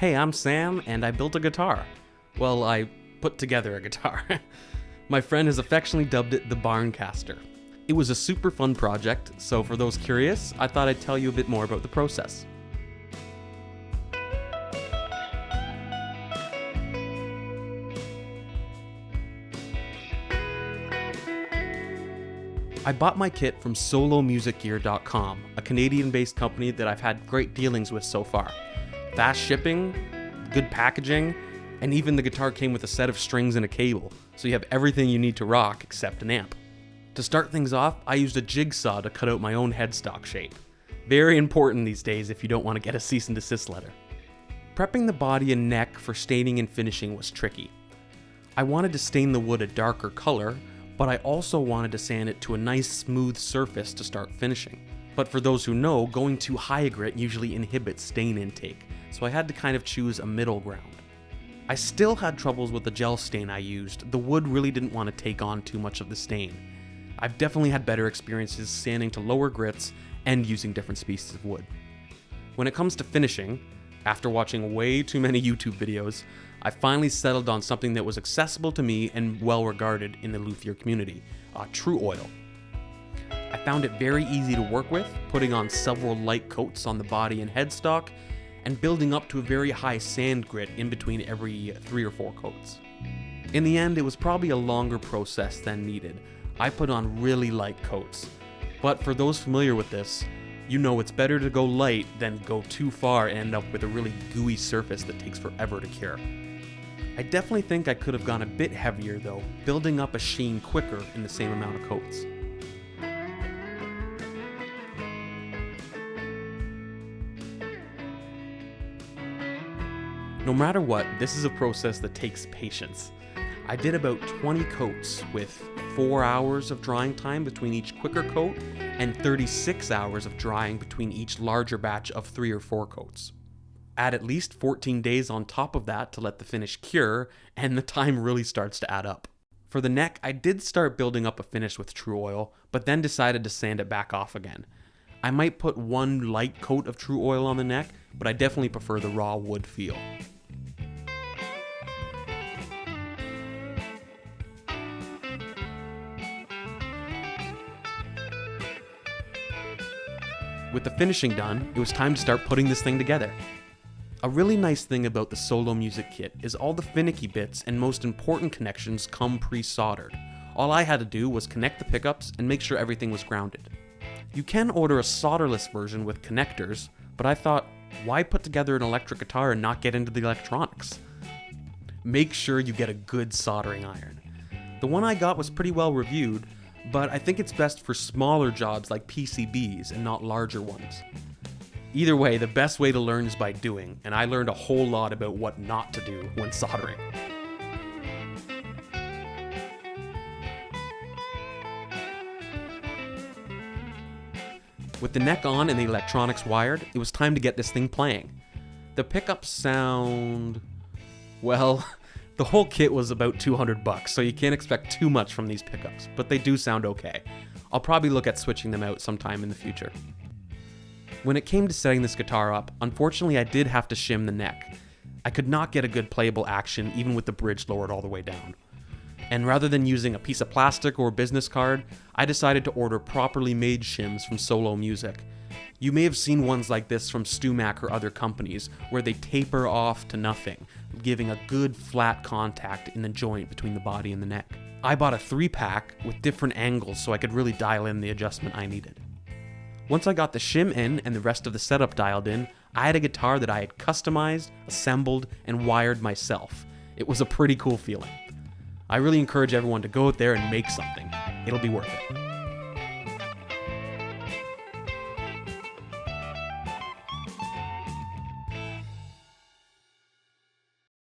Hey, I'm Sam, and I built a guitar. Well, I put together a guitar. My friend has affectionately dubbed it the Barncaster. It was a super fun project, so for those curious, I thought I'd tell you a bit more about the process. I bought my kit from solomusicgear.com, a Canadian-based company that I've had great dealings with so far. Fast shipping, good packaging, and even the guitar came with a set of strings and a cable, so you have everything you need to rock except an amp. To start things off, I used a jigsaw to cut out my own headstock shape. Very important these days if you don't want to get a cease and desist letter. Prepping the body and neck for staining and finishing was tricky. I wanted to stain the wood a darker color, but I also wanted to sand it to a nice smooth surface to start finishing. But for those who know, going too high a grit usually inhibits stain intake, so I had to kind of choose a middle ground. I still had troubles with the gel stain I used. The wood really didn't want to take on too much of the stain. I've definitely had better experiences sanding to lower grits and using different species of wood. When it comes to finishing, after watching way too many YouTube videos, I finally settled on something that was accessible to me and well regarded in the luthier community, True Oil. I found it very easy to work with, putting on several light coats on the body and headstock, and building up to a very high sand grit in between every 3 or 4 coats. In the end, it was probably a longer process than needed. I put on really light coats, but for those familiar with this, you know it's better to go light than go too far and end up with a really gooey surface that takes forever to cure. I definitely think I could have gone a bit heavier though, building up a sheen quicker in the same amount of coats. No matter what, this is a process that takes patience. I did about 20 coats with 4 hours of drying time between each quicker coat and 36 hours of drying between each larger batch of 3 or 4 coats. Add at least 14 days on top of that to let the finish cure, and the time really starts to add up. For the neck, I did start building up a finish with True Oil, but then decided to sand it back off again. I might put one light coat of True Oil on the neck, but I definitely prefer the raw wood feel. With the finishing done, it was time to start putting this thing together. A really nice thing about the Solo Music Kit is all the finicky bits and most important connections come pre-soldered. All I had to do was connect the pickups and make sure everything was grounded. You can order a solderless version with connectors, but I thought, why put together an electric guitar and not get into the electronics? Make sure you get a good soldering iron. The one I got was pretty well reviewed, but I think it's best for smaller jobs like PCBs and not larger ones. Either way, the best way to learn is by doing, and I learned a whole lot about what not to do when soldering. With the neck on and the electronics wired, it was time to get this thing playing. The pickups sound... well... the whole kit was about $200, so you can't expect too much from these pickups, but they do sound okay. I'll probably look at switching them out sometime in the future. When it came to setting this guitar up, unfortunately I did have to shim the neck. I could not get a good playable action even with the bridge lowered all the way down. And rather than using a piece of plastic or a business card, I decided to order properly made shims from Solo Music. You may have seen ones like this from StewMac or other companies, where they taper off to nothing, giving a good flat contact in the joint between the body and the neck. I bought a 3-pack with different angles so I could really dial in the adjustment I needed. Once I got the shim in and the rest of the setup dialed in, I had a guitar that I had customized, assembled, and wired myself. It was a pretty cool feeling. I really encourage everyone to go out there and make something. It'll be worth it.